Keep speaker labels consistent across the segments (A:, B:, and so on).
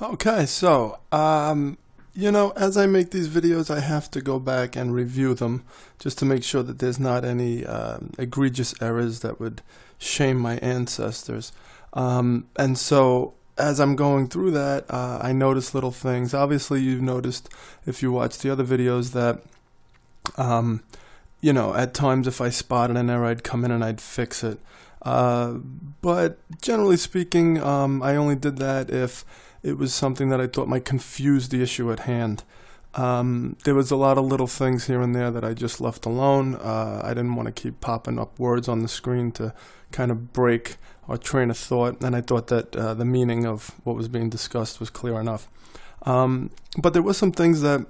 A: Okay, so, as I make these videos, I have to go back and review them just to make sure that there's not any egregious errors that would shame my ancestors. And so, as I'm going through that, I notice little things. Obviously, you've noticed, if you watch the other videos, that, at times if I spotted an error, I'd come in and I'd fix it. But generally speaking, I only did that if it was something that I thought might confuse the issue at hand. There was a lot of little things here and there that I just left alone. I didn't want to keep popping up words on the screen to kind of break our train of thought, and I thought that the meaning of what was being discussed was clear enough. But there were some things that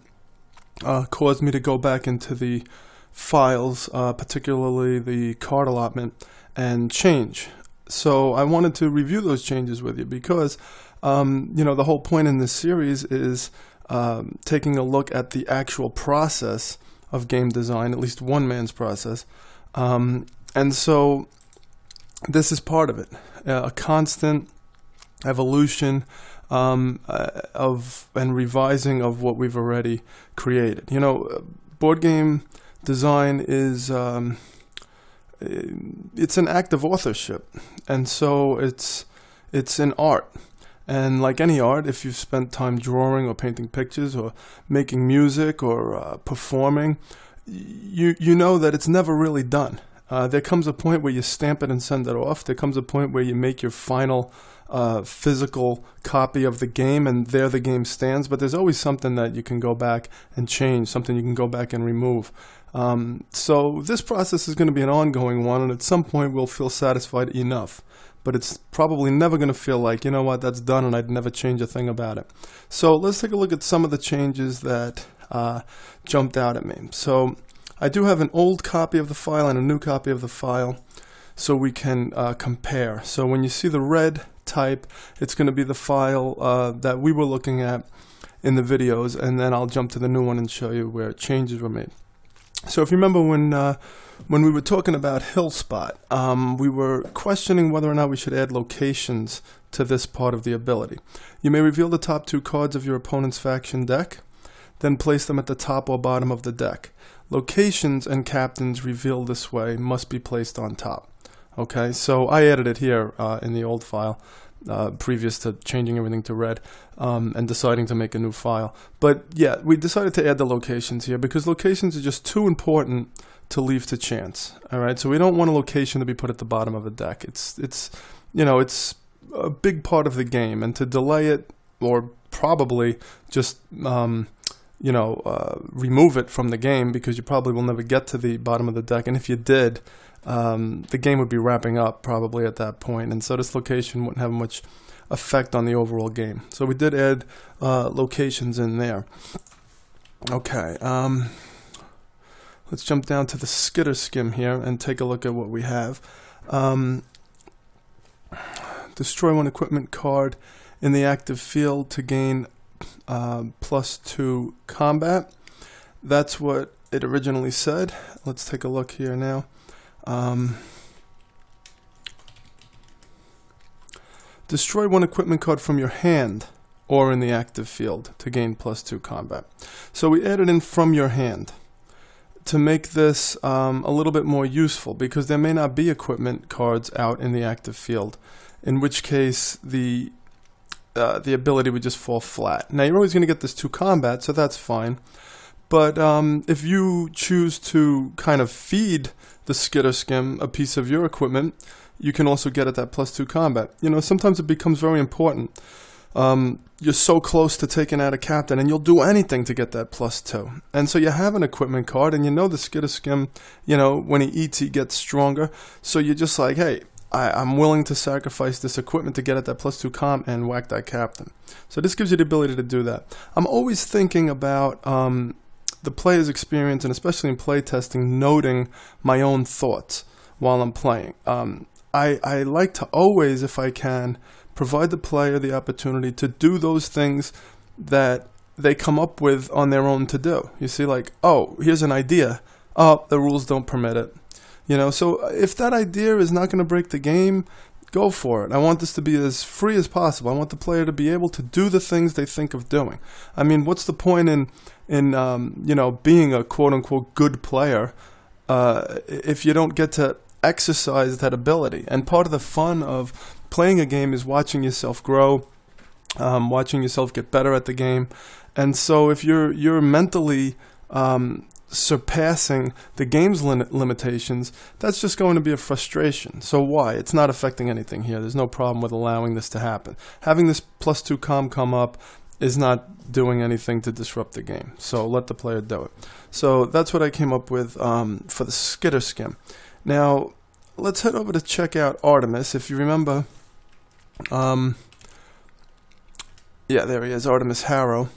A: caused me to go back into the files, particularly the card allotment, and change. So I wanted to review those changes with you because the whole point in this series is taking a look at the actual process of game design, at least one man's process. And so this is part of it, a constant evolution of and revising of what we've already created. Board game design is it's an act of authorship, and so it's an art. And like any art, if you've spent time drawing or painting pictures or making music or performing, you know that it's never really done. There comes a point where you stamp it and send it off. There comes a point where you make your final physical copy of the game, and there the game stands. But there's always something that you can go back and change, something you can go back and remove. So this process is going to be an ongoing one, and at some point we'll feel satisfied enough. But it's probably never going to feel like, you know what, that's done and I'd never change a thing about it. So let's take a look at some of the changes that jumped out at me. So I do have an old copy of the file and a new copy of the file so we can compare. So when you see the red type, it's going to be the file that we were looking at in the videos, and then I'll jump to the new one and show you where changes were made. So if you remember when we were talking about Hill Spot, we were questioning whether or not we should add locations to this part of the ability. You may reveal the top two cards of your opponent's faction deck, then place them at the top or bottom of the deck. Locations and captains revealed this way must be placed on top. Okay, so I added it here in the old file, previous to changing everything to red and deciding to make a new file. But yeah, we decided to add the locations here because locations are just too important to leave to chance. All right, so we don't want a location to be put at the bottom of the deck. It's a big part of the game, and to delay it or probably just remove it from the game, because you probably will never get to the bottom of the deck, and if you did, the game would be wrapping up probably at that point, and so this location wouldn't have much effect on the overall game. So we did add locations in there. Okay, let's jump down to the skitter skim here and take a look at what we have. Destroy one equipment card in the active field to gain +2 combat. That's what it originally said. Let's take a look here now. Destroy one equipment card from your hand or in the active field to gain +2 combat. So we added in from your hand to make this a little bit more useful, because there may not be equipment cards out in the active field, in which case the ability would just fall flat. Now you're always going to get this 2 combat, so that's fine. But if you choose to kind of feed the skitter skim a piece of your equipment, you can also get at that +2 combat. Sometimes it becomes very important. You're so close to taking out a captain, and you'll do anything to get that +2. And so you have an equipment card, and the skitter skim, when he eats, he gets stronger. So you're just like, hey, I'm willing to sacrifice this equipment to get at that +2 comp and whack that captain. So this gives you the ability to do that. I'm always thinking about the player's experience, and especially in playtesting, noting my own thoughts while I'm playing. I like to always, if I can, provide the player the opportunity to do those things that they come up with on their own to do. You see, like, oh, here's an idea. Oh, the rules don't permit it. So if that idea is not going to break the game, go for it. I want this to be as free as possible. I want the player to be able to do the things they think of doing. I mean, what's the point in being a quote-unquote good player if you don't get to exercise that ability? And part of the fun of playing a game is watching yourself grow, watching yourself get better at the game. And so if you're mentally surpassing the game's limitations, that's just going to be a frustration. So why? It's not affecting anything here. There's no problem with allowing this to happen. Having this +2 comm come up is not doing anything to disrupt the game. So let the player do it. So that's what I came up with for the skitter skim. Now let's head over to check out Artemis. If you remember, yeah, there he is, Artemis Harrow.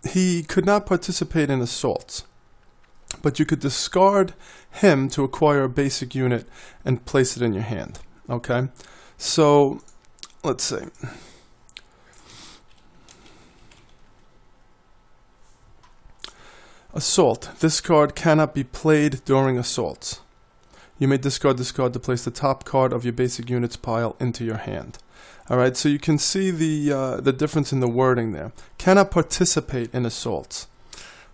A: He could not participate in assaults, but you could discard him to acquire a basic unit and place it in your hand. Okay, so let's see. Assault. This card cannot be played during assaults. You may discard this card to place the top card of your basic units pile into your hand. Alright, so you can see the difference in the wording there. Cannot participate in assaults.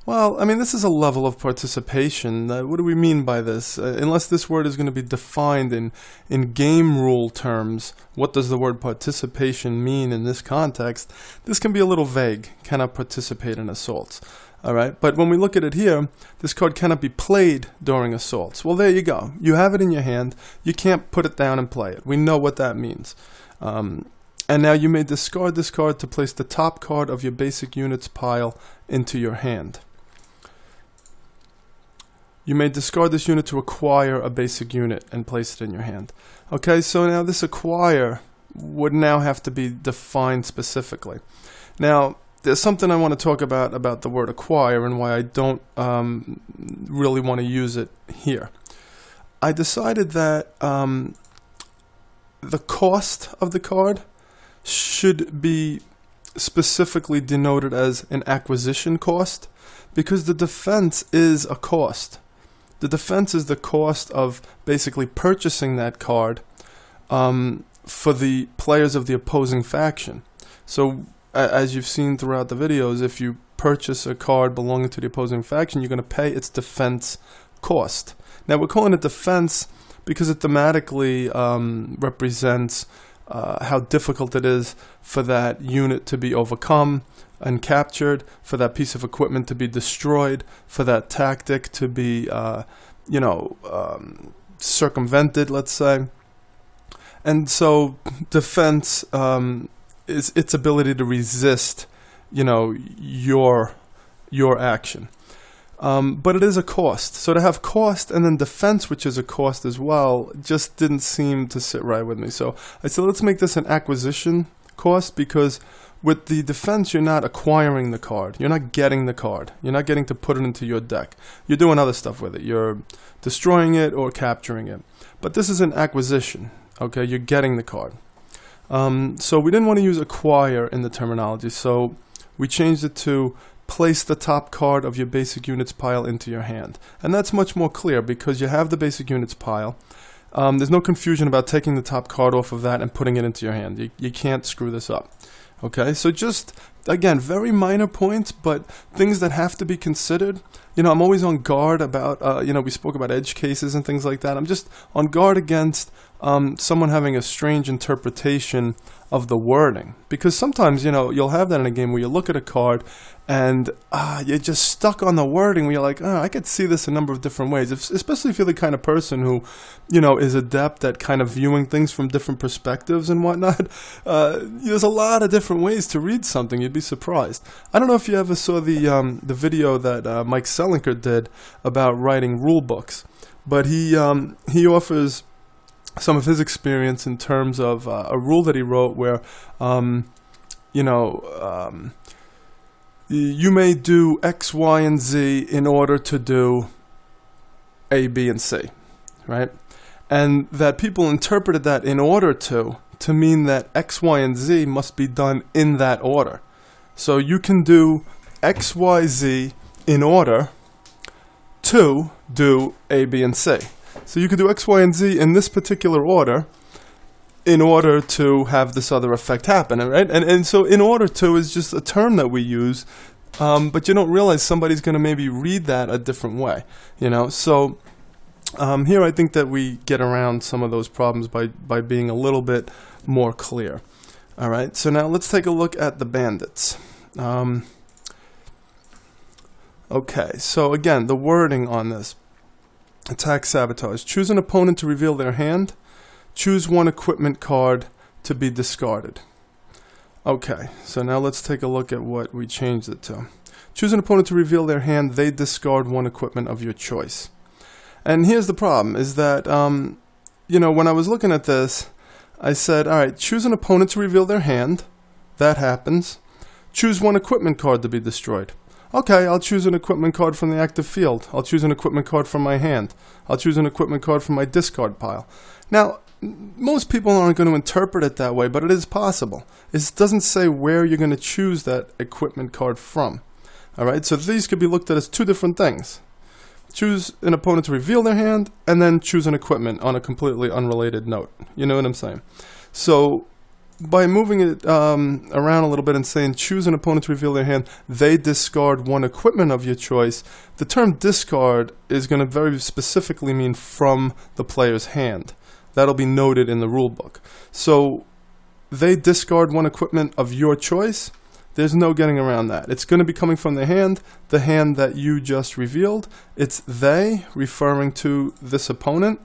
A: Well, I mean, this is a level of participation. What do we mean by this? Unless this word is going to be defined in game rule terms, what does the word participation mean in this context? This can be a little vague. Cannot participate in assaults. Alright, but when we look at it here, this card cannot be played during assaults. Well, there you go. You have it in your hand. You can't put it down and play it. We know what that means. And now you may discard this card to place the top card of your basic units pile into your hand. You may discard this unit to acquire a basic unit and place it in your hand. Okay, so now this acquire would now have to be defined specifically. Now, there's something I want to talk about the word acquire and why I don't really want to use it here. I decided that the cost of the card should be specifically denoted as an acquisition cost, because the defense is a cost. The defense is the cost of basically purchasing that card for the players of the opposing faction. So as you've seen throughout the videos, if you purchase a card belonging to the opposing faction, you're going to pay its defense cost. Now we're calling it defense because it thematically represents how difficult it is for that unit to be overcome and captured, for that piece of equipment to be destroyed, for that tactic to be, circumvented, let's say. And so defense is its ability to resist, your action. But it is a cost. So to have cost and then defense, which is a cost as well, just didn't seem to sit right with me. So I said, let's make this an acquisition cost, because with the defense, you're not acquiring the card. You're not getting the card. You're not getting to put it into your deck. You're doing other stuff with it. You're destroying it or capturing it. But this is an acquisition. Okay, you're getting the card. So we didn't want to use acquire in the terminology. So we changed it to place the top card of your basic units pile into your hand. And that's much more clear because you have the basic units pile. There's no confusion about taking the top card off of that and putting it into your hand. You can't screw this up. Okay, so just, again, very minor points, but things that have to be considered. I'm always on guard about, we spoke about edge cases and things like that. I'm just on guard against someone having a strange interpretation of the wording. Because sometimes, you'll have that in a game where you look at a card and you're just stuck on the wording where you're like, I could see this a number of different ways. Especially if you're the kind of person who, is adept at kind of viewing things from different perspectives and whatnot. There's a lot of different ways to read something. You'd be surprised. I don't know if you ever saw the video that Mike Selinker did about writing rule books, but he offers some of his experience in terms of a rule that he wrote where, you may do X, Y, and Z in order to do A, B, and C, right? And that people interpreted that in order to mean that X, Y, and Z must be done in that order. So you can do X, Y, Z in order to do A, B, and C. So you could do X, Y, and Z in this particular order in order to have this other effect happen, right? And so in order to is just a term that we use, but you don't realize somebody's going to maybe read that a different way, you know? So here I think that we get around some of those problems by being a little bit more clear. All right, so now let's take a look at the bandits. Okay, so again, the wording on this. Attack, sabotage. Choose an opponent to reveal their hand. Choose one equipment card to be discarded. Okay, so now let's take a look at what we changed it to. Choose an opponent to reveal their hand. They discard one equipment of your choice. And here's the problem, is that, you know, when I was looking at this, I said, all right, choose an opponent to reveal their hand. That happens. Choose one equipment card to be destroyed. Okay, I'll choose an equipment card from the active field. I'll choose an equipment card from my hand. I'll choose an equipment card from my discard pile. Now, most people aren't going to interpret it that way, but it is possible. It doesn't say where you're going to choose that equipment card from. All right, so these could be looked at as two different things. Choose an opponent to reveal their hand, and then choose an equipment on a completely unrelated note. You know what I'm saying? So by moving it around a little bit and saying choose an opponent to reveal their hand, they discard one equipment of your choice, the term discard is going to very specifically mean from the player's hand. That'll be noted in the rule book. So they discard one equipment of your choice. There's no getting around that. It's going to be coming from the hand that you just revealed. It's they referring to this opponent,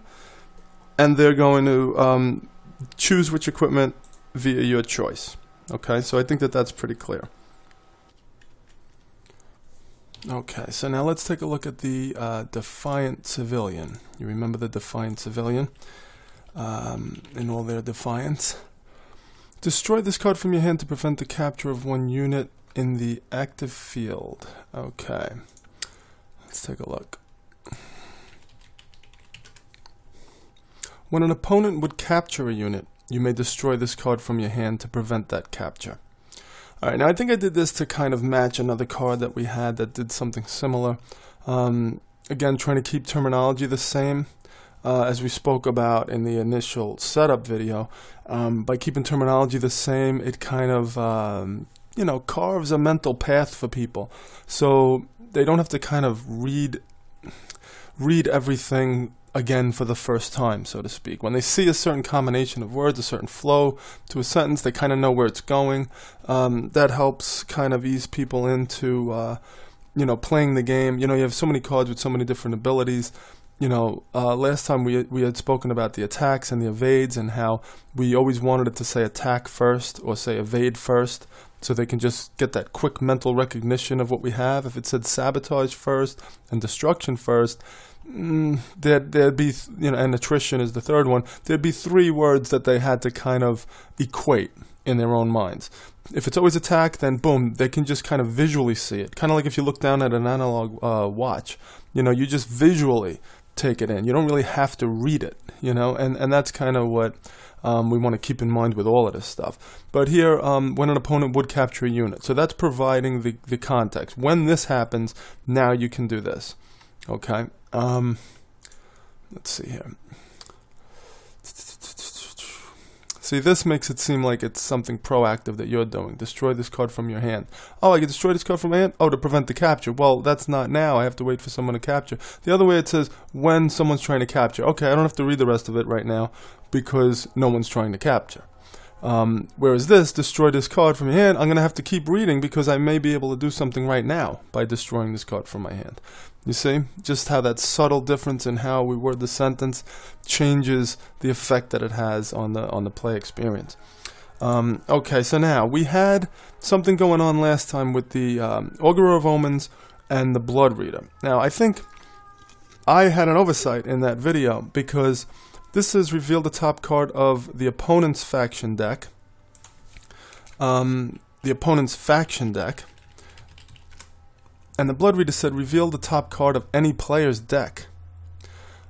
A: and they're going to choose which equipment via your choice. Okay, so I think that that's pretty clear. Okay, so now let's take a look at the Defiant Civilian. You remember the Defiant Civilian in all their defiance? Destroy this card from your hand to prevent the capture of one unit in the active field. Okay, let's take a look. When an opponent would capture a unit, you may destroy this card from your hand to prevent that capture. Alright, now I think I did this to kind of match another card that we had that did something similar. Again, trying to keep terminology the same as we spoke about in the initial setup video. By keeping terminology the same, it kind of, you know, carves a mental path for people. So they don't have to kind of read everything again for the first time, so to speak. When they see a certain combination of words, a certain flow to a sentence, they kind of know where it's going. That helps kind of ease people into, you know, playing the game. You know, you have so many cards with so many different abilities. You know, last time we had spoken about the attacks and the evades and how we always wanted it to say attack first or say evade first, so they can just get that quick mental recognition of what we have. If it said sabotage first and destruction first, there'd be, you know, and attrition is the third one, there'd be three words that they had to kind of equate in their own minds. If it's always attack, then boom, they can just kind of visually see it. Kind of like if you look down at an analog watch, you know, you just visually take it in. You don't really have to read it, you know, and that's kind of what we want to keep in mind with all of this stuff. But here, when an opponent would capture a unit, so that's providing the context. When this happens, now you can do this. Okay, let's see here. See, this makes it seem like it's something proactive that you're doing. Destroy this card from your hand. Oh, I can destroy this card from my hand? Oh, to prevent the capture. Well, that's not now. I have to wait for someone to capture. The other way it says when someone's trying to capture. Okay, I don't have to read the rest of it right now because no one's trying to capture. Whereas this, destroy this card from your hand, I'm going to have to keep reading because I may be able to do something right now by destroying this card from my hand. You see, just how that subtle difference in how we word the sentence changes the effect that it has on the play experience. Okay, so now we had something going on last time with the Augurer of Omens and the Blood Reader. Now, I think I had an oversight in that video because this has revealed the top card of the opponent's faction deck. And the Blood Reader said reveal the top card of any player's deck.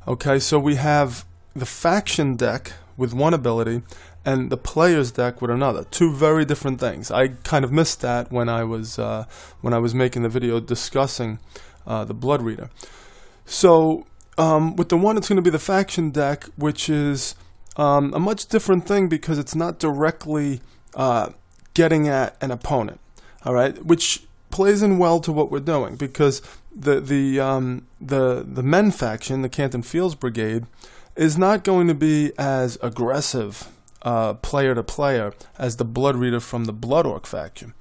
A: Okay, so we have the faction deck with one ability and the player's deck with another. Two very different things. I kind of missed that when I was making the video discussing the Blood Reader. So with the one, it's going to be the faction deck, which is a much different thing because it's not directly getting at an opponent. All right, which plays in well to what we're doing because the men faction, the Canton Fields Brigade, is not going to be as aggressive player to player as the Blood Reader from the Blood Orc faction.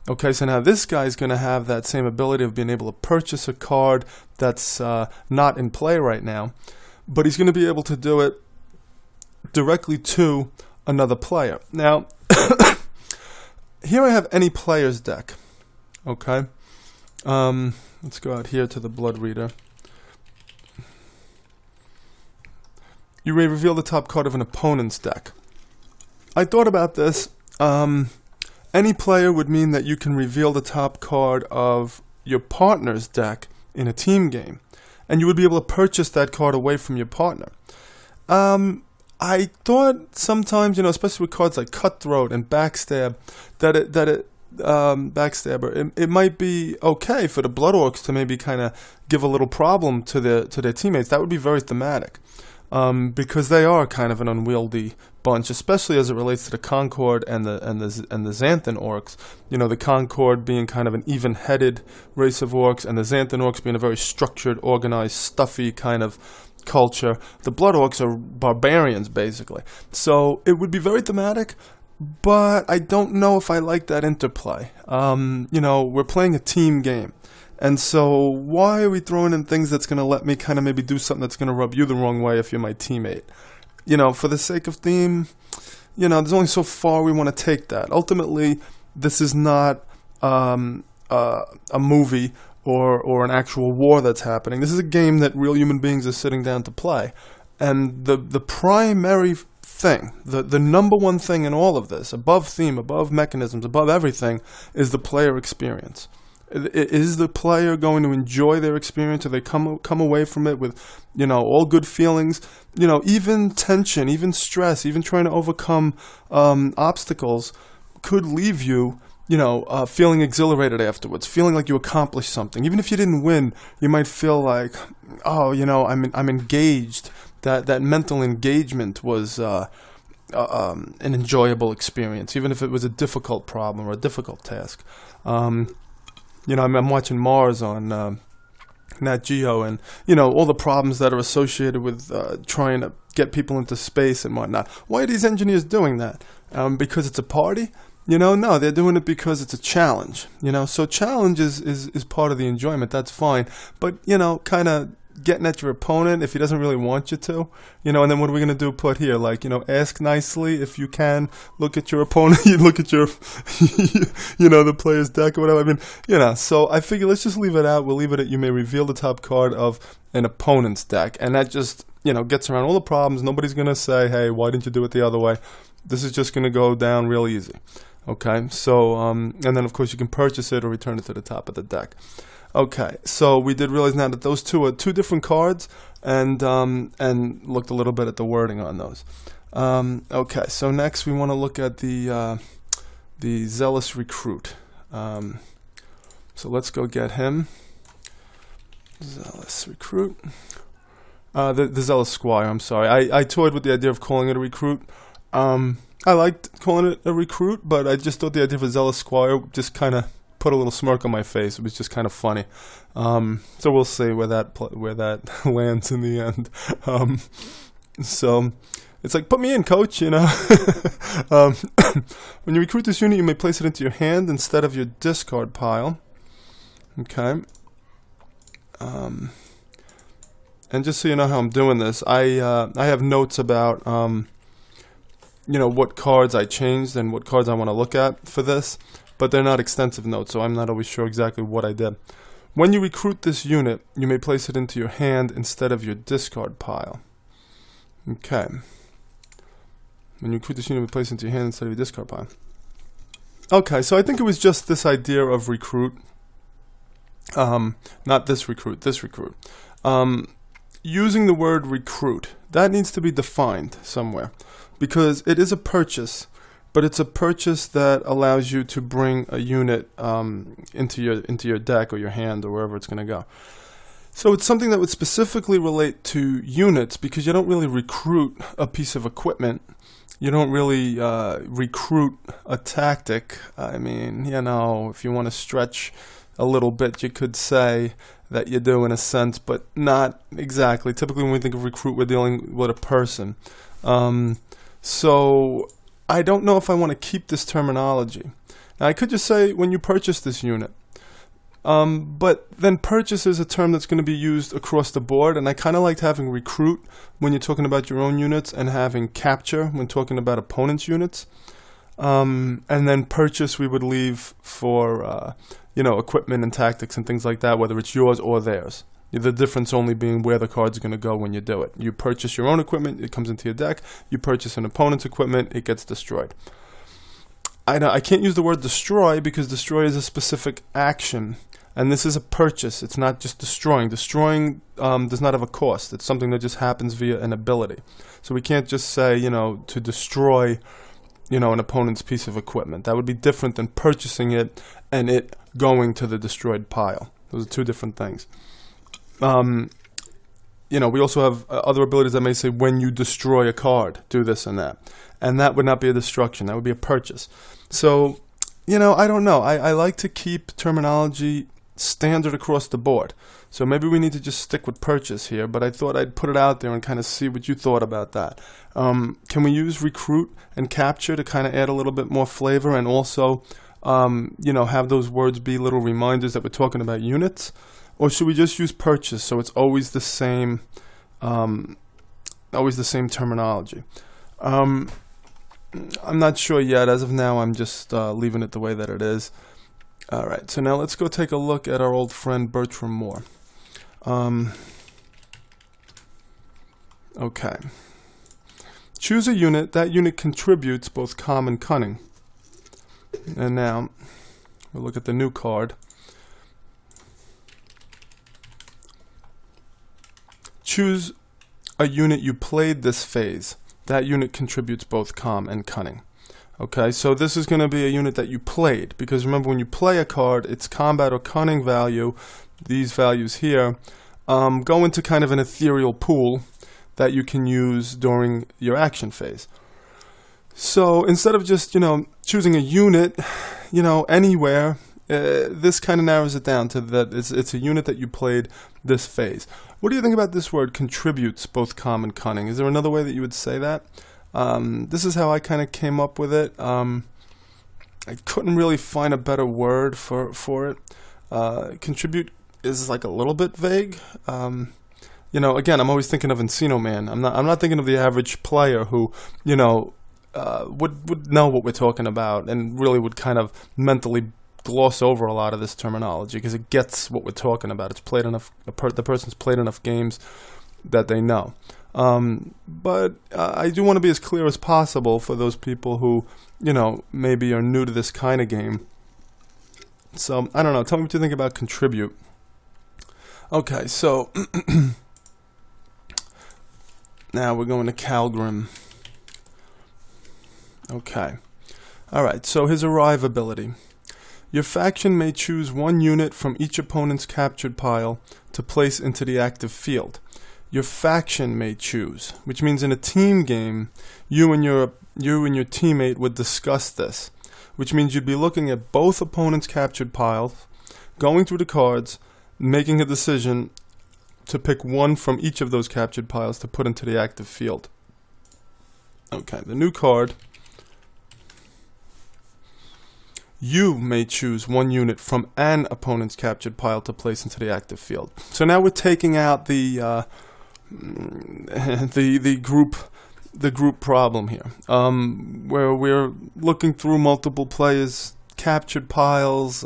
A: Okay, so now this guy's going to have that same ability of being able to purchase a card that's not in play right now, but he's going to be able to do it directly to another player. Now, here I have any player's deck. Okay, let's go out here to the Blood Reader. You may reveal the top card of an opponent's deck. I thought about this. Any player would mean that you can reveal the top card of your partner's deck in a team game, and you would be able to purchase that card away from your partner. I thought sometimes, especially with cards like Cutthroat and Backstab, Backstabber, it might be okay for the Blood Orcs to maybe kind of give a little problem to their teammates. That would be very thematic, because they are kind of an unwieldy bunch, especially as it relates to the Concord and the Xanthan Orcs. The Concord being kind of an even-headed race of orcs, and the Xanthan Orcs being a very structured, organized, stuffy kind of culture. The Blood Orcs are barbarians, basically. So it would be very thematic, but I don't know if I like that interplay. We're playing a team game, and so why are we throwing in things that's going to let me kind of maybe do something that's going to rub you the wrong way if you're my teammate? For the sake of theme, there's only so far we want to take that. Ultimately, this is not a movie or an actual war that's happening. This is a game that real human beings are sitting down to play. And the primary thing, the number one thing in all of this, above theme, above mechanisms, above everything, is the player experience. Is the player going to enjoy their experience? Or they come away from it with, all good feelings? Even tension, even stress, even trying to overcome obstacles could leave you, feeling exhilarated afterwards, feeling like you accomplished something. Even if you didn't win, you might feel like, I'm engaged. That mental engagement was an enjoyable experience, even if it was a difficult problem or a difficult task. I'm watching Mars on Nat Geo, and all the problems that are associated with trying to get people into space and whatnot. Why are these engineers doing that? Because it's a party? No, they're doing it because it's a challenge. So challenge is part of the enjoyment. That's fine, but kind of getting at your opponent if he doesn't really want you to, and then what are we going to do? Put here, ask nicely if you can. Look at your opponent. You look at your, the player's deck or whatever. So I figure let's just leave it out. We'll leave it at you may reveal the top card of an opponent's deck, and that just, gets around all the problems. Nobody's going to say, hey, why didn't you do it the other way? This is just going to go down real easy. Okay, so, and then of course you can purchase it or return it to the top of the deck. Okay, so we did realize now that those two are two different cards, and looked a little bit at the wording on those. Okay, so next we want to look at the Zealous Recruit. So let's go get him. Zealous Recruit. The Zealous Squire, I'm sorry. I toyed with the idea of calling it a recruit. I liked calling it a recruit, but I just thought the idea of a Zealous Squire just kind of put a little smirk on my face. It was just kind of funny. So we'll see where that lands in the end. So it's like, put me in, coach, When you recruit this unit, you may place it into your hand instead of your discard pile. Okay. And just so you know how I'm doing this, I have notes about what cards I changed and what cards I want to look at for this, but they're not extensive notes, so I'm not always sure exactly what I did. When you recruit this unit, you may place it into your hand instead of your discard pile. Okay. When you recruit this unit, you may place it into your hand instead of your discard pile. Okay, so I think it was just this idea of recruit. Not this recruit, this recruit. Using the word recruit, that needs to be defined somewhere, because it is a purchase, but it's a purchase that allows you to bring a unit into your deck or your hand or wherever it's going to go. So it's something that would specifically relate to units, because you don't really recruit a piece of equipment. You don't really recruit a tactic. I mean, if you want to stretch a little bit, you could say that you do in a sense, but not exactly. Typically when we think of recruit, we're dealing with a person. So I don't know if I want to keep this terminology. Now I could just say when you purchase this unit. But then purchase is a term that's going to be used across the board, and I kind of liked having recruit when you're talking about your own units, and having capture when talking about opponents' units. And then purchase we would leave for equipment and tactics and things like that, whether it's yours or theirs. The difference only being where the card's going to go when you do it. You purchase your own equipment, it comes into your deck. You purchase an opponent's equipment, it gets destroyed. I can't use the word destroy because destroy is a specific action. And this is a purchase. It's not just destroying. Destroying does not have a cost. It's something that just happens via an ability. So we can't just say, to destroy, an opponent's piece of equipment. That would be different than purchasing it and it going to the destroyed pile. Those are two different things. We also have other abilities that may say when you destroy a card, do this and that. And that would not be a destruction. That would be a purchase. So, I don't know. I like to keep terminology standard across the board. So maybe we need to just stick with purchase here, but I thought I'd put it out there and kind of see what you thought about that. Can we use recruit and capture to kind of add a little bit more flavor, and also have those words be little reminders that we're talking about units? Or should we just use purchase so it's always the same terminology? I'm not sure yet. As of now, I'm just leaving it the way that it is. All right, so now let's go take a look at our old friend Bertram Moore. Okay. Choose a unit. That unit contributes both calm and cunning. And now we'll look at the new card. Choose a unit you played this phase. That unit contributes both calm and cunning. Okay, so this is going to be a unit that you played, because remember, when you play a card, its combat or cunning value, these values here, go into kind of an ethereal pool that you can use during your action phase. So instead of just, choosing a unit, anywhere, this kind of narrows it down to that it's a unit that you played this phase. What do you think about this word, contributes both calm and cunning? Is there another way that you would say that? This is how I kind of came up with it. I couldn't really find a better word for it. Contribute is like a little bit vague. Again, I'm always thinking of Encino Man. I'm not thinking of the average player who, would know what we're talking about and really would kind of mentally gloss over a lot of this terminology because it gets what we're talking about. It's played enough. The person's played enough games that they know. But I do want to be as clear as possible for those people who, maybe are new to this kind of game. So, I don't know. Tell me what you think about contribute. Okay, so now we're going to Calgrim. Okay. Alright, so his arrive ability. Your faction may choose one unit from each opponent's captured pile to place into the active field. Your faction may choose, which means in a team game, you and your teammate would discuss this, which means you'd be looking at both opponents' captured piles, going through the cards, making a decision to pick one from each of those captured piles to put into the active field. Okay, the new card. You may choose one unit from an opponent's captured pile to place into the active field. So now we're taking out the group problem here, where we're looking through multiple players' captured piles.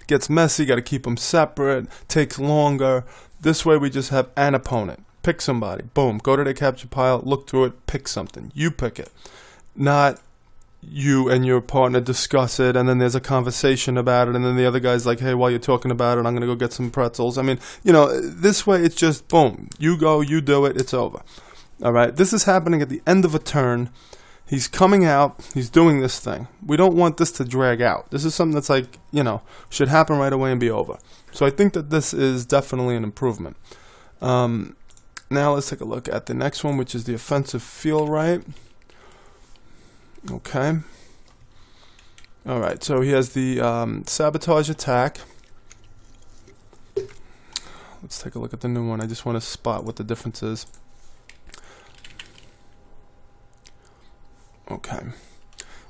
A: Gets messy. Got to keep them separate. Takes longer. This way, we just have an opponent. Pick somebody. Boom. Go to their captured pile. Look through it. Pick something. You pick it. Not you and your partner discuss it, and then there's a conversation about it, and then the other guy's like, hey, while you're talking about it, I'm going to go get some pretzels. I mean, this way it's just, boom, you go, you do it, it's over. All right, this is happening at the end of a turn, he's coming out, he's doing this thing. We don't want this to drag out. This is something that's like, should happen right away and be over. So I think that this is definitely an improvement. Now let's take a look at the next one, which is the offensive feel right. Okay. Alright, so he has the sabotage attack. Let's take a look at the new one. I just want to spot what the difference is. Okay.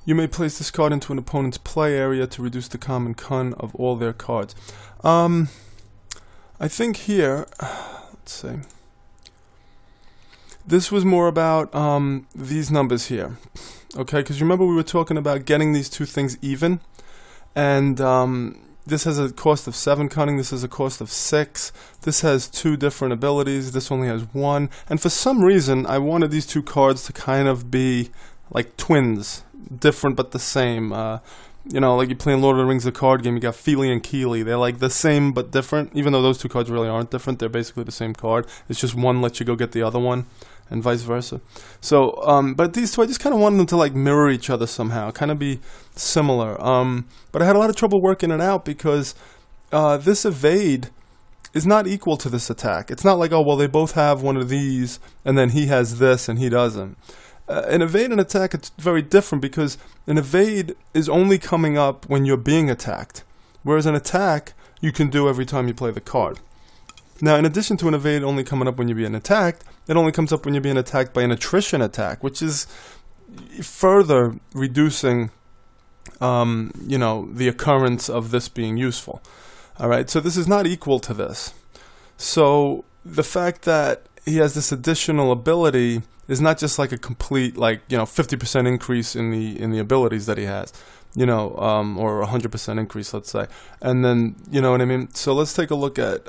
A: You may place this card into an opponent's play area to reduce the common con of all their cards. I think here, let's see. This was more about these numbers here. Okay, because remember we were talking about getting these two things even, and this has a cost of 7 cunning, this has a cost of 6, this has 2 different abilities, this only has 1, and for some reason I wanted these two cards to kind of be like twins, different but the same. Like you play in Lord of the Rings, the card game, you got Feely and Keely, they're like the same but different, even though those two cards really aren't different, they're basically the same card, it's just one lets you go get the other one, and vice versa. So, but these two, I just kind of wanted them to like mirror each other somehow, kind of be similar. But I had a lot of trouble working it out because this evade is not equal to this attack. It's not like, oh, well, they both have one of these, and then he has this and he doesn't. An evade and attack, it's very different because an evade is only coming up when you're being attacked, whereas an attack you can do every time you play the card. Now, in addition to an evade only coming up when you're being attacked, it only comes up when you're being attacked by an attrition attack, which is further reducing, the occurrence of this being useful. All right, so this is not equal to this. So the fact that he has this additional ability is not just like a complete, 50% increase in the abilities that he has, or 100% increase, let's say. And then, you know what I mean? So let's take a look at,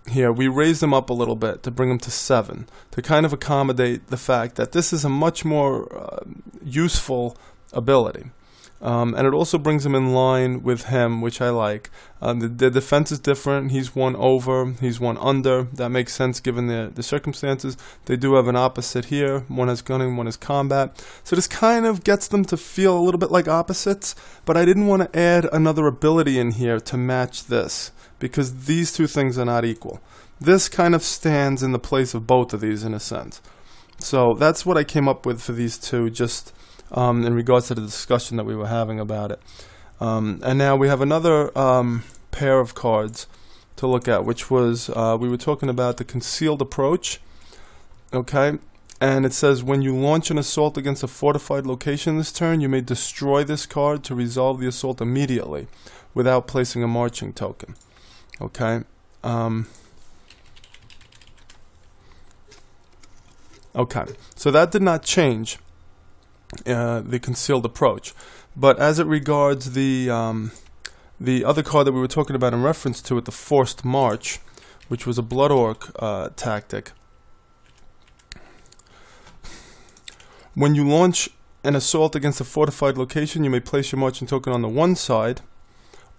A: here, we raised him up a little bit to bring him to 7, to kind of accommodate the fact that this is a much more useful ability. And it also brings him in line with him, which I like. The defense is different. He's one over, he's one under. That makes sense given the circumstances. They do have an opposite here. One has gunning, one has combat. So this kind of gets them to feel a little bit like opposites, but I didn't want to add another ability in here to match this, because these two things are not equal. This kind of stands in the place of both of these in a sense. So that's what I came up with for these two, just in regards to the discussion that we were having about it. And now we have another pair of cards to look at, which was, we were talking about the concealed approach, okay? And it says, when you launch an assault against a fortified location this turn, you may destroy this card to resolve the assault immediately without placing a marching token, okay? Okay, so that did not change the concealed approach, but as it regards the other card that we were talking about in reference to it, the forced march, which was a blood orc tactic. When you launch an assault against a fortified location, you may place your marching token on the one side,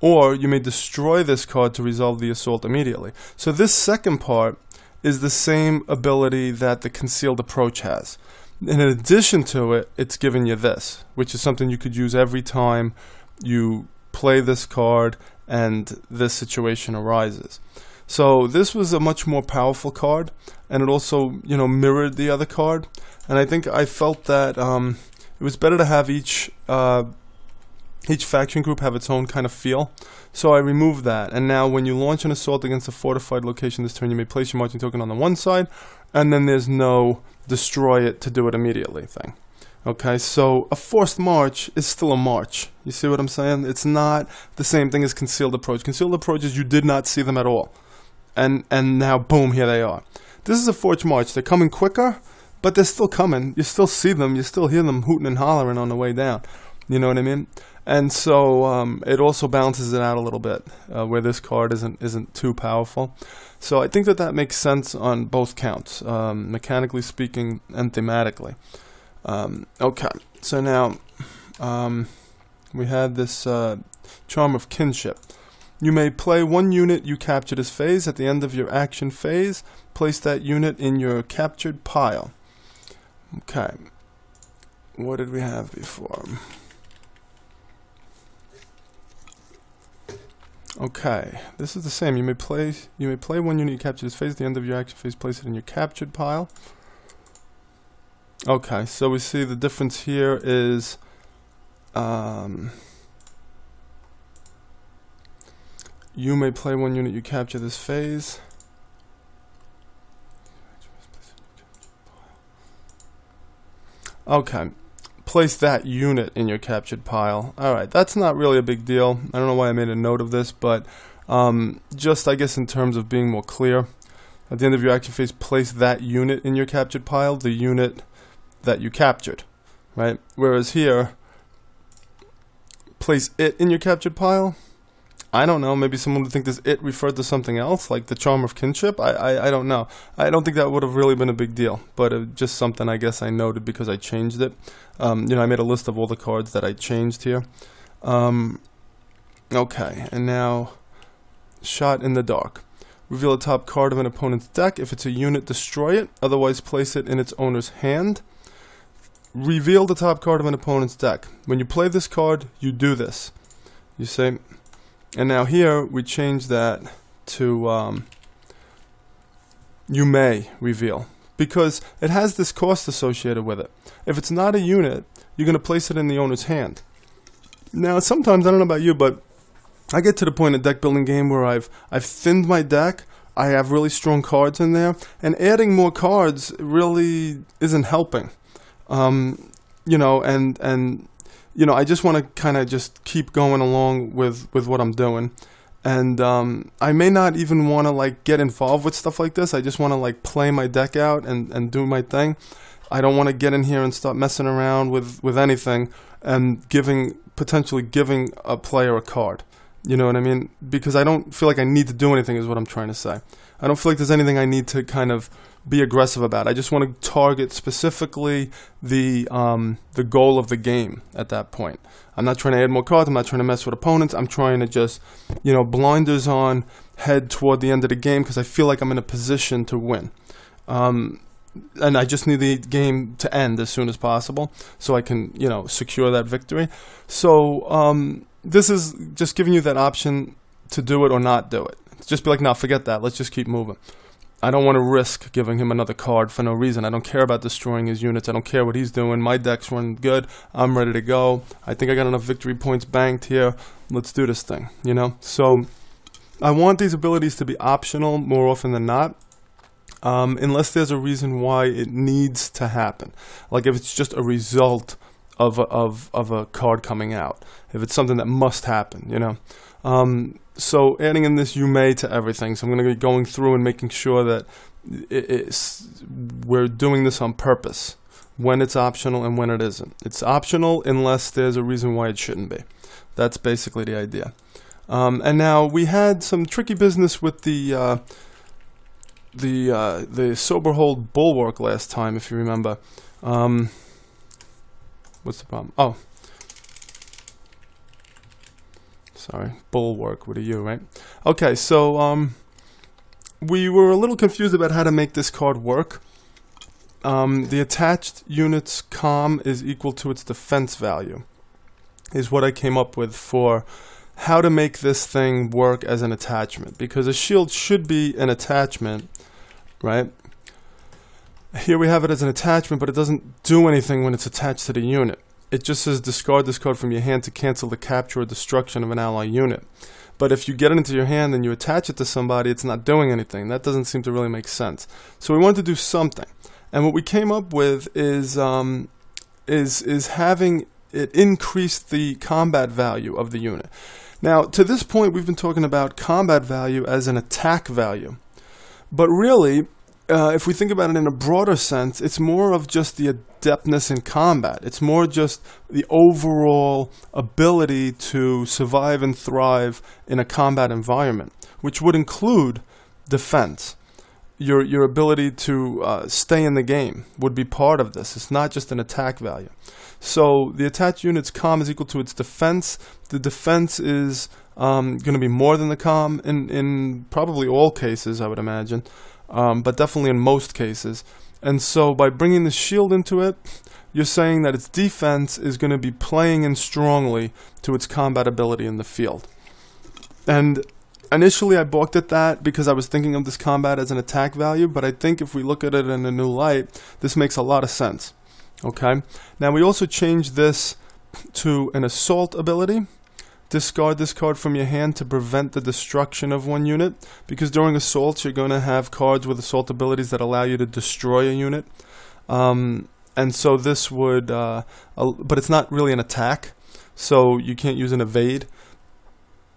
A: or you may destroy this card to resolve the assault immediately. So this second part is the same ability that the concealed approach has. In addition to it, it's giving you this, which is something you could use every time you play this card and this situation arises. So this was a much more powerful card, and it also, mirrored the other card. And I think I felt that it was better to have each faction group have its own kind of feel. So I removed that, and now when you launch an assault against a fortified location this turn, you may place your marching token on the one side, and then there's no destroy it to do it immediately thing. Okay, so a forced march is still a march. You see what I'm saying? It's not the same thing as concealed approach. Concealed approaches, you did not see them at all. And now, boom, here they are. This is a forced march. They're coming quicker, but they're still coming. You still see them. You still hear them hooting and hollering on the way down. You know what I mean? And so it also balances it out a little bit, where this card isn't too powerful. So I think that makes sense on both counts, mechanically speaking and thematically. Okay, so now we had this Charm of Kinship. You may play one unit you captured as phase. At the end of your action phase, place that unit in your captured pile. Okay. what did we have before? Okay, this is the same. You may play one unit you captured this phase. At the end of your action phase, place it in your captured pile. Okay, so we see the difference here is you may play one unit you capture this phase. Okay, place that unit in your captured pile. Alright, that's not really a big deal. I don't know why I made a note of this, but just I guess in terms of being more clear, at the end of your action phase, place that unit in your captured pile, the unit that you captured, right? Whereas here, place it in your captured pile. I don't know, maybe someone would think this it referred to something else, like the charm of kinship. I don't know. I don't think that would have really been a big deal, but just something I guess I noted because I changed it. You know, I made a list of all the cards that I changed here. Okay, and now, shot in the dark. Reveal the top card of an opponent's deck. If it's a unit, destroy it. Otherwise, place it in its owner's hand. Reveal the top card of an opponent's deck. When you play this card, you do this. You say... And now here, we change that to you may reveal, because it has this cost associated with it. If it's not a unit, you're going to place it in the owner's hand. Now, sometimes, I don't know about you, but I get to the point in a deck building game where I've thinned my deck, I have really strong cards in there, and adding more cards really isn't helping. You know, and you know, I just want to kind of just keep going along with what I'm doing. And I may not even want to like get involved with stuff like this. I just want to like play my deck out and do my thing. I don't want to get in here and start messing around with anything and potentially giving a player a card. You know what I mean? Because I don't feel like I need to do anything is what I'm trying to say. I don't feel like there's anything I need to kind of be aggressive about. I just want to target specifically the goal of the game at that point. I'm not trying to add more cards. I'm not trying to mess with opponents. I'm trying to just, you know, blinders on, head toward the end of the game because I feel like I'm in a position to win. And I just need the game to end as soon as possible so I can, you know, secure that victory. So this is just giving you that option to do it or not do it. Just be like, no, forget that. Let's just keep moving. I don't want to risk giving him another card for no reason. I don't care about destroying his units. I don't care what he's doing. My deck's running good. I'm ready to go. I think I got enough victory points banked here. Let's do this thing, you know? So I want these abilities to be optional more often than not, unless there's a reason why it needs to happen. Like if it's just a result of a card coming out. If it's something that must happen, you know? So adding in this you may to everything. So I'm going to be going through and making sure that we're doing this on purpose, when it's optional and when it isn't. It's optional unless there's a reason why it shouldn't be. That's basically the idea. And now we had some tricky business with the Soberhold Bulwark last time, if you remember. What's the problem? Oh. Sorry, Bulwark with a U, right? Okay, so we were a little confused about how to make this card work. The attached unit's comm is equal to its defense value, is what I came up with for how to make this thing work as an attachment. Because a shield should be an attachment, right? Here we have it as an attachment, but it doesn't do anything when it's attached to the unit. It just says discard this card from your hand to cancel the capture or destruction of an ally unit. But if you get it into your hand and you attach it to somebody, it's not doing anything. That doesn't seem to really make sense. So we wanted to do something. And what we came up with is having it increase the combat value of the unit. Now, to this point, we've been talking about combat value as an attack value. But really, if we think about it in a broader sense, it's more of just the adeptness in combat. It's more just the overall ability to survive and thrive in a combat environment, which would include defense. Your ability to stay in the game would be part of this. It's not just an attack value. So the attached unit's comm is equal to its defense. The defense is going to be more than the comm in probably all cases, I would imagine. But definitely in most cases. And so by bringing the shield into it, you're saying that its defense is going to be playing in strongly to its combat ability in the field. And initially I balked at that because I was thinking of this combat as an attack value, but I think if we look at it in a new light, this makes a lot of sense. Okay, now we also changed this to an assault ability. Discard this card from your hand to prevent the destruction of one unit, because during assaults you're going to have cards with assault abilities that allow you to destroy a unit. And so this would, but it's not really an attack, so you can't use an evade.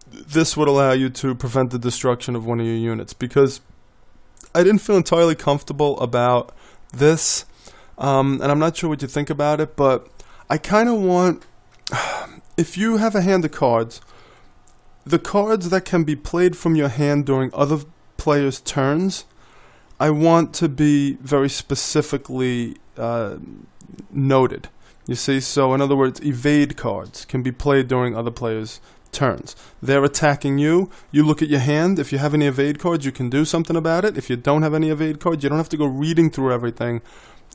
A: This would allow you to prevent the destruction of one of your units, because I didn't feel entirely comfortable about this, and I'm not sure what you think about it, but I kind of want, if you have a hand of cards, the cards that can be played from your hand during other players' turns, I want to be very specifically noted. You see, so in other words, evade cards can be played during other players' turns. They're attacking you. You look at your hand. If you have any evade cards, you can do something about it. If you don't have any evade cards, you don't have to go reading through everything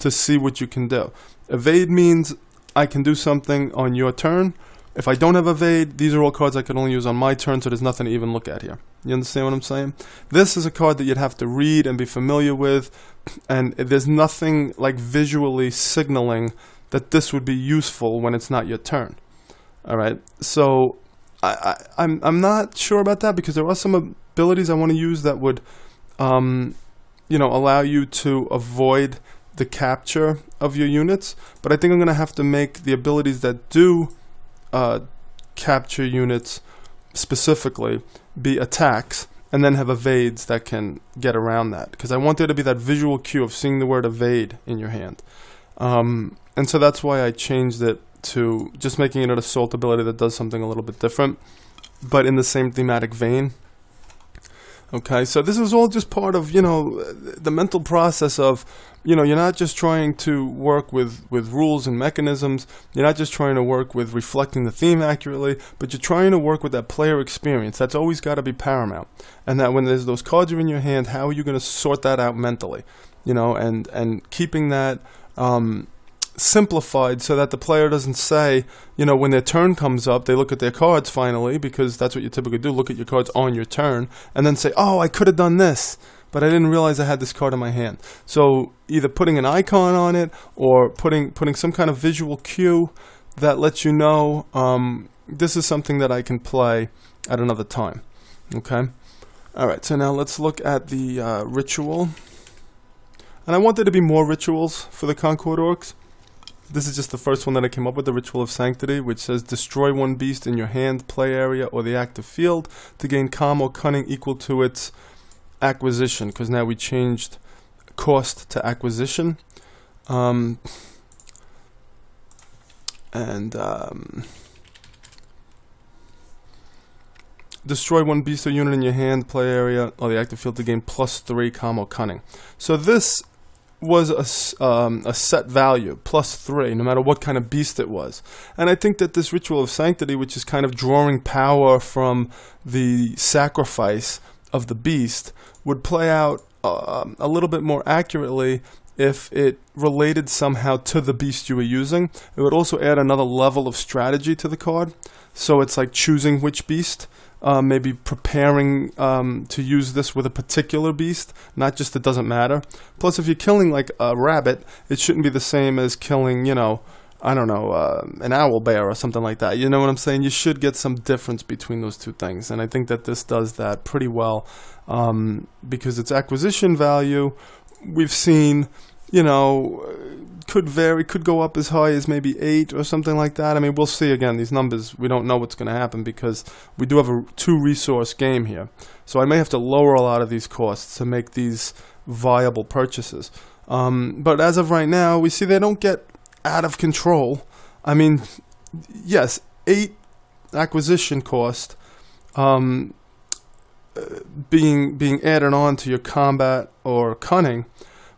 A: to see what you can do. Evade means I can do something on your turn. If I don't have evade, these are all cards I can only use on my turn, so there's nothing to even look at here. You understand what I'm saying? This is a card that you'd have to read and be familiar with, and there's nothing like visually signaling that this would be useful when it's not your turn. All right, so I'm not sure about that, because there are some abilities I want to use that would, allow you to avoid the capture of your units. But I think I'm going to have to make the abilities that do capture units specifically be attacks, and then have evades that can get around that, because I want there to be that visual cue of seeing the word evade in your hand. And so that's why I changed it to just making it an assault ability that does something a little bit different, but in the same thematic vein. Okay, so this is all just part of, the mental process of, you're not just trying to work with rules and mechanisms. You're not just trying to work with reflecting the theme accurately, but you're trying to work with that player experience. That's always got to be paramount. And that when there's those cards are in your hand, how are you going to sort that out mentally? And keeping that simplified so that the player doesn't say, when their turn comes up, they look at their cards finally, because that's what you typically do, look at your cards on your turn, and then say, oh, I could have done this, but I didn't realize I had this card in my hand. So either putting an icon on it, or putting some kind of visual cue that lets you know this is something that I can play at another time. Okay? Alright, so now let's look at the ritual. And I want there to be more rituals for the Concord Orcs. This is just the first one that I came up with, the Ritual of Sanctity, which says destroy one beast in your hand, play area, or the active field to gain calm or cunning equal to its acquisition, because now we changed cost to acquisition. Destroy one beast or unit in your hand, play area, or the active field to gain +3 calm or cunning. So this was a set value, +3, no matter what kind of beast it was. And I think that this Ritual of Sanctity, which is kind of drawing power from the sacrifice of the beast, would play out a little bit more accurately if it related somehow to the beast you were using. It would also add another level of strategy to the card. So it's like choosing which beast, maybe preparing to use this with a particular beast, not just it doesn't matter. Plus, if you're killing like a rabbit, it shouldn't be the same as killing, an owl bear or something like that. You know what I'm saying? You should get some difference between those two things. And I think that this does that pretty well, because its acquisition value, we've seen, could vary, could go up as high as maybe 8 or something like that. I mean, we'll see. Again, these numbers, we don't know what's going to happen because we do have a 2-resource game here. So I may have to lower a lot of these costs to make these viable purchases. But as of right now, we see they don't get out of control. I mean, yes, 8 acquisition cost being added on to your combat or cunning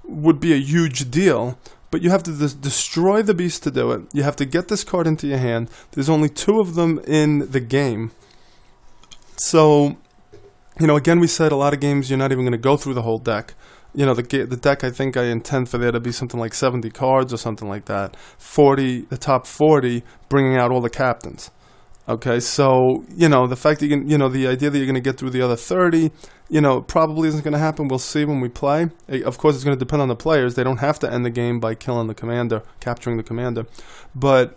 A: would be a huge deal, but you have to destroy the beast to do it. You have to get this card into your hand. There's only 2 of them in the game. So, again, we said a lot of games you're not even going to go through the whole deck. you know, the deck, I think I intend for there to be something like 70 cards or something like that. 40, the top 40, bringing out all the captains. Okay, so, you know, the fact that you can, you know, the idea that you're going to get through the other 30, you know, probably isn't going to happen. We'll see when we play. Of course, it's going to depend on the players. They don't have to end the game by killing the commander, capturing the commander. But,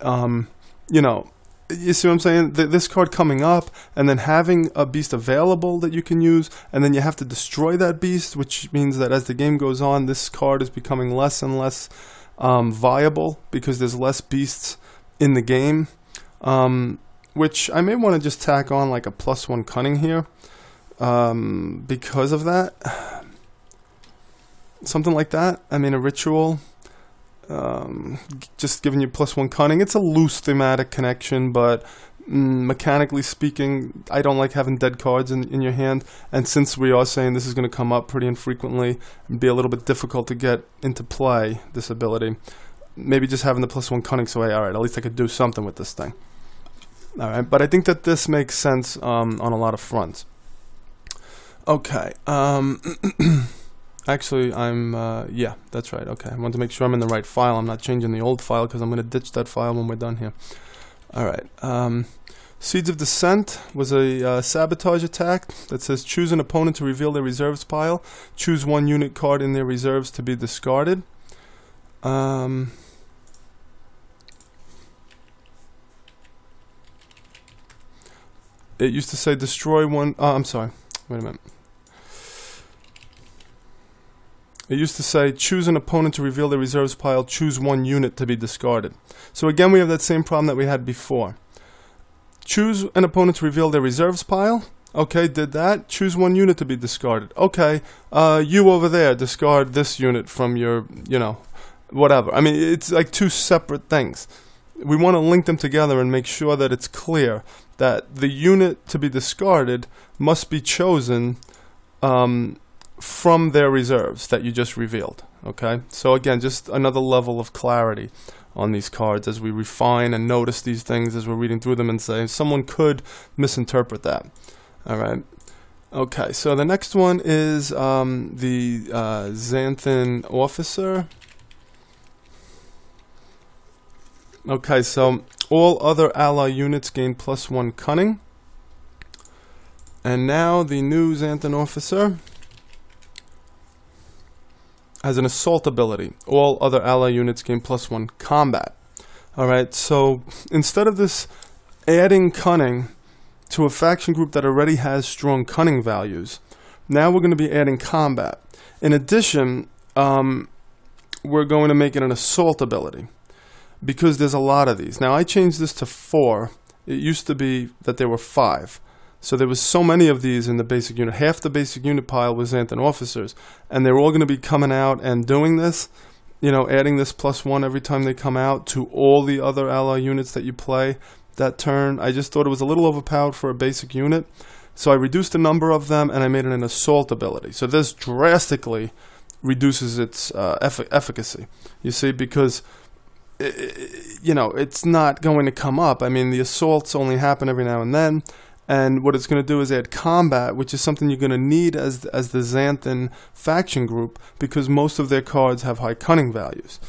A: you know, you see what I'm saying? This card coming up, and then having a beast available that you can use, and then you have to destroy that beast, which means that as the game goes on, this card is becoming less and less viable because there's less beasts in the game. Which I may want to just tack on like a +1 cunning here because of that. Something like that. I mean, a ritual. Just giving you +1 cunning. It's a loose thematic connection, but mechanically speaking, I don't like having dead cards in your hand. And since we are saying this is going to come up pretty infrequently and be a little bit difficult to get into play, this ability, maybe just having the +1 cunning, so alright, at least I could do something with this thing. Alright, but I think that this makes sense on a lot of fronts. Okay, actually, yeah, that's right, okay. I want to make sure I'm in the right file. I'm not changing the old file because I'm going to ditch that file when we're done here. Alright, Seeds of Descent was a sabotage attack that says choose an opponent to reveal their reserves pile. Choose 1 unit card in their reserves to be discarded. It used to say destroy one. I'm sorry. Wait a minute. It used to say choose an opponent to reveal their reserves pile. Choose 1 unit to be discarded. So again, we have that same problem that we had before. Choose an opponent to reveal their reserves pile. Okay, did that. Choose 1 unit to be discarded. Okay, you over there, discard this unit from your, you know, whatever. I mean, it's like 2 separate things. We want to link them together and make sure that it's clear that the unit to be discarded must be chosen from their reserves that you just revealed. Okay, so again, just another level of clarity on these cards as we refine and notice these things as we're reading through them and say someone could misinterpret that. All right. Okay, so the next one is the Xanthan Officer. Okay, so all other ally units gain +1 cunning. And now the new Xanthan Officer has an assault ability. All other ally units gain +1 combat. Alright, so instead of this adding cunning to a faction group that already has strong cunning values, now we're going to be adding combat. In addition, we're going to make it an assault ability, because there's a lot of these. Now I changed this to 4. It used to be that there were 5. So there was so many of these in the basic unit. Half the basic unit pile was Xanthan Officers, and they're all going to be coming out and doing this, you know, adding this +1 every time they come out to all the other ally units that you play that turn. I just thought it was a little overpowered for a basic unit, so I reduced the number of them and I made it an assault ability. So this drastically reduces its efficacy, you see, because you know, it's not going to come up. I mean, the assaults only happen every now and then, and what it's going to do is add combat, which is something you're going to need as the Xanthan faction group, because most of their cards have high cunning values.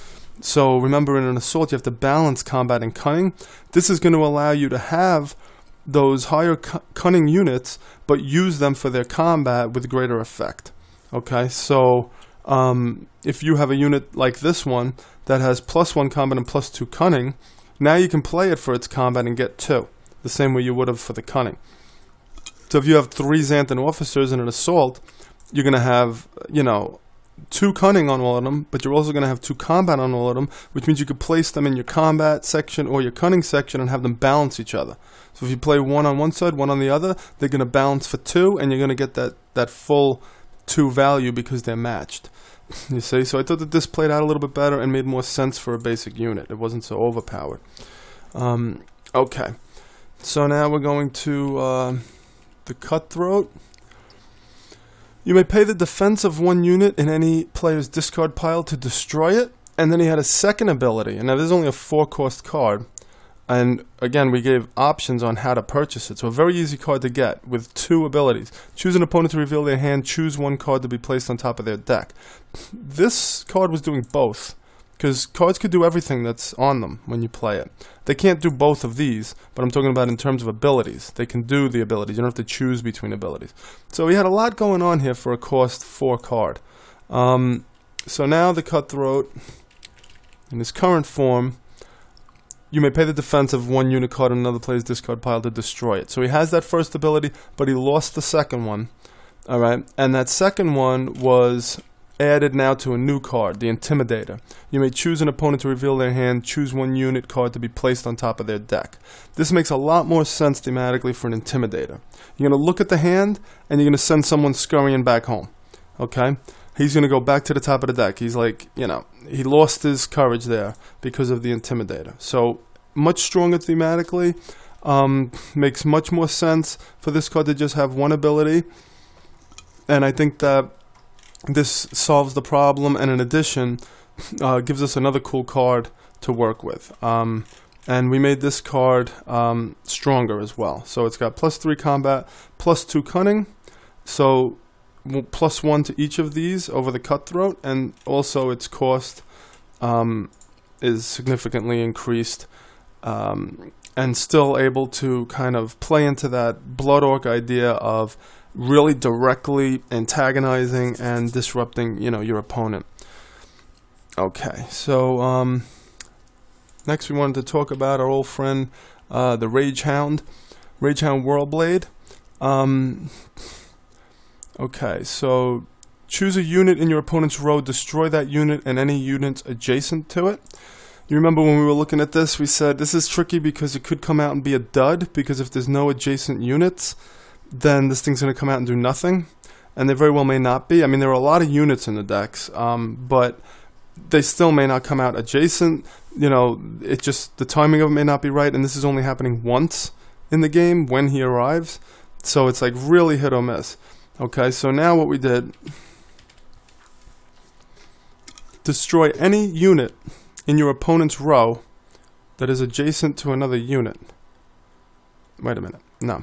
A: So remember, in an assault, you have to balance combat and cunning. This is going to allow you to have those higher cunning units, but use them for their combat with greater effect. Okay, so if you have a unit like this one that has +1 combat and +2 cunning, now you can play it for its combat and get 2, the same way you would have for the cunning. So if you have 3 Xanthan Officers in an assault, you're going to have, you know, 2 cunning on all of them, but you're also going to have 2 combat on all of them, which means you could place them in your combat section or your cunning section and have them balance each other. So if you play 1 on one side, 1 on the other, they're going to balance for 2, and you're going to get that full 2 value because they're matched. You see, so I thought that this played out a little bit better and made more sense for a basic unit. It wasn't so overpowered. Okay, so now we're going to the Cutthroat. You may pay the defense of 1 unit in any player's discard pile to destroy it, and then he had a second ability, and now this is only a 4-cost card. And again, we gave options on how to purchase it. So a very easy card to get with 2 abilities. Choose an opponent to reveal their hand. Choose 1 card to be placed on top of their deck. This card was doing both, because cards could do everything that's on them when you play it. They can't do both of these, but I'm talking about in terms of abilities. They can do the abilities. You don't have to choose between abilities. So we had a lot going on here for a cost 4 card. So now the Cutthroat, in his current form, you may pay the defense of 1 unit card on another player's discard pile to destroy it. So he has that first ability, but he lost the second one. Alright, and that second one was added now to a new card, the Intimidator. You may choose an opponent to reveal their hand, choose 1 unit card to be placed on top of their deck. This makes a lot more sense thematically for an Intimidator. You're going to look at the hand, and you're going to send someone scurrying back home. Okay? He's going to go back to the top of the deck. He's like, you know, he lost his courage there because of the Intimidator. So, much stronger thematically. Makes much more sense for this card to just have 1 ability. And I think that this solves the problem, and in addition, gives us another cool card to work with. And we made this card stronger as well. So it's got +3 combat, +2 cunning. So +1 to each of these over the Cutthroat, and also its cost is significantly increased, and still able to kind of play into that Blood Orc idea of really directly antagonizing and disrupting, you know, your opponent. Okay, so next we wanted to talk about our old friend, the Ragehound Whirlblade. Okay, so choose a unit in your opponent's row, destroy that unit and any units adjacent to it. You remember when we were looking at this, we said this is tricky because it could come out and be a dud, because if there's no adjacent units, then this thing's going to come out and do nothing, and they very well may not be. I mean, there are a lot of units in the decks, but they still may not come out adjacent. You know, it just, the timing of it may not be right, and this is only happening once in the game when he arrives, so it's like really hit or miss. Okay, so now what we did, destroy any unit in your opponent's row that is adjacent to another unit. Wait a minute, no.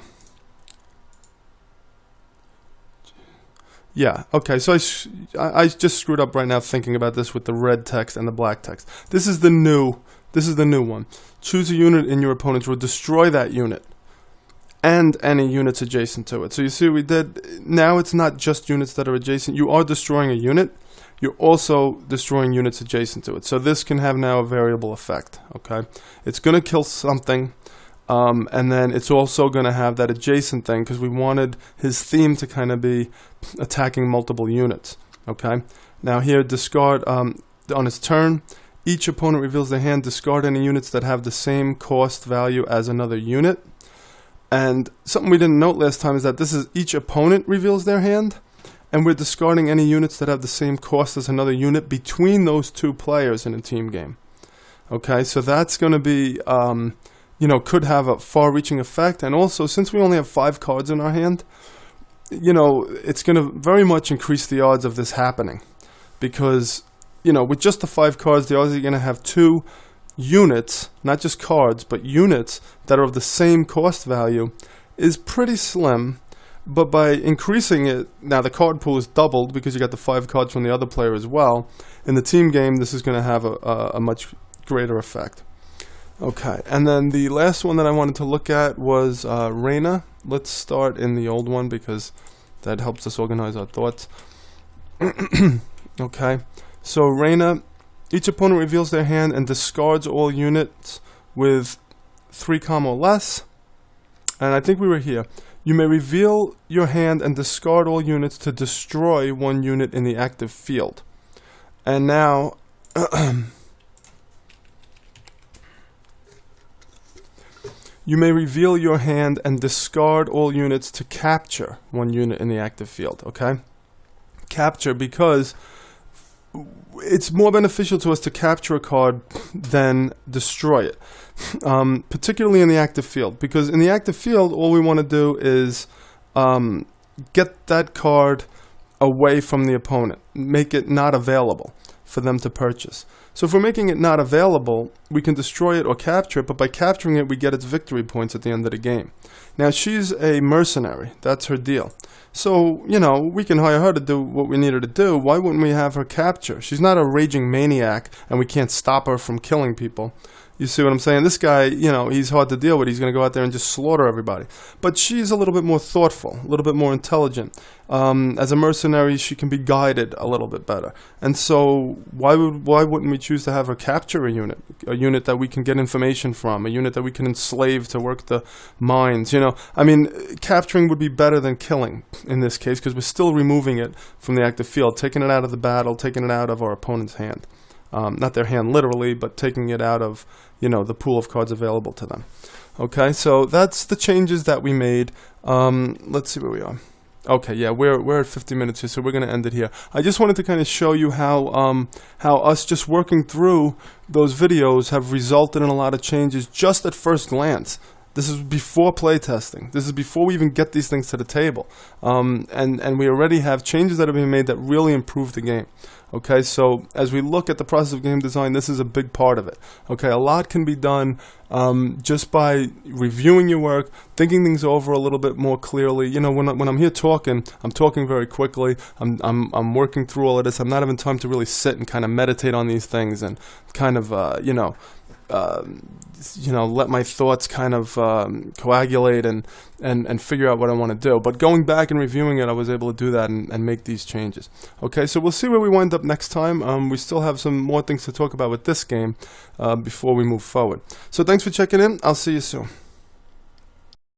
A: Yeah, okay, so I just screwed up right now thinking about this with the red text and the black text. This is the new one. Choose a unit in your opponent's row, destroy that unit and any units adjacent to it. So you see what we did? Now it's not just units that are adjacent. You are destroying a unit. You're also destroying units adjacent to it. So this can have now a variable effect, okay? It's going to kill something, and then it's also going to have that adjacent thing, because we wanted his theme to kind of be attacking multiple units, okay? Now here, discard, on his turn, each opponent reveals their hand, discard any units that have the same cost value as another unit. And something we didn't note last time is that this is each opponent reveals their hand, and we're discarding any units that have the same cost as another unit between those 2 players in a team game. Okay, so that's going to be, you know, could have a far-reaching effect. And also, since we only have 5 cards in our hand, you know, it's going to very much increase the odds of this happening. Because, you know, with just the 5 cards, the odds are going to have 2 units, not just cards, but units that are of the same cost value is pretty slim. But by increasing it, now the card pool is doubled because you got the 5 cards from the other player as well. In the team game, this is going to have a much greater effect. Okay, and then the last one that I wanted to look at was Reina. Let's start in the old one because that helps us organize our thoughts. Okay, so Reina, each opponent reveals their hand and discards all units with 3 or less. And I think we were here. You may reveal your hand and discard all units to destroy 1 unit in the active field. And now, you may reveal your hand and discard all units to capture 1 unit in the active field, okay? Capture, because it's more beneficial to us to capture a card than destroy it. Particularly in the active field, because in the active field, all we want to do is get that card away from the opponent, make it not available for them to purchase. So if we're making it not available, we can destroy it or capture it, but by capturing it, we get its victory points at the end of the game. Now, she's a mercenary. That's her deal. So, you know, we can hire her to do what we need her to do. Why wouldn't we have her capture? She's not a raging maniac, and we can't stop her from killing people. You see what I'm saying? This guy, you know, he's hard to deal with. He's going to go out there and just slaughter everybody. But she's a little bit more thoughtful, a little bit more intelligent. As a mercenary, she can be guided a little bit better. And so why wouldn't we choose to have her capture a unit that we can get information from, a unit that we can enslave to work the mines, you know? I mean, capturing would be better than killing in this case, because we're still removing it from the active field, taking it out of the battle, taking it out of our opponent's hand. Not their hand literally, but taking it out of, you know, the pool of cards available to them. Okay, so that's the changes that we made. Let's see where we are. Okay, yeah, we're at 50 minutes here, so we're going to end it here. I just wanted to kind of show you how us just working through those videos have resulted in a lot of changes just at first glance. This is before playtesting. This is before we even get these things to the table. And we already have changes that have been made that really improve the game. Okay, so as we look at the process of game design, this is a big part of it. Okay, a lot can be done just by reviewing your work, thinking things over a little bit more clearly. You know, when I'm here talking, I'm talking very quickly. I'm working through all of this. I'm not having time to really sit and kind of meditate on these things and kind of let my thoughts kind of coagulate and figure out what I want to do. But going back and reviewing it, I was able to do that and make these changes. Okay, so we'll see where we wind up next time. We still have some more things to talk about with this game before we move forward. So thanks for checking in. I'll see you soon.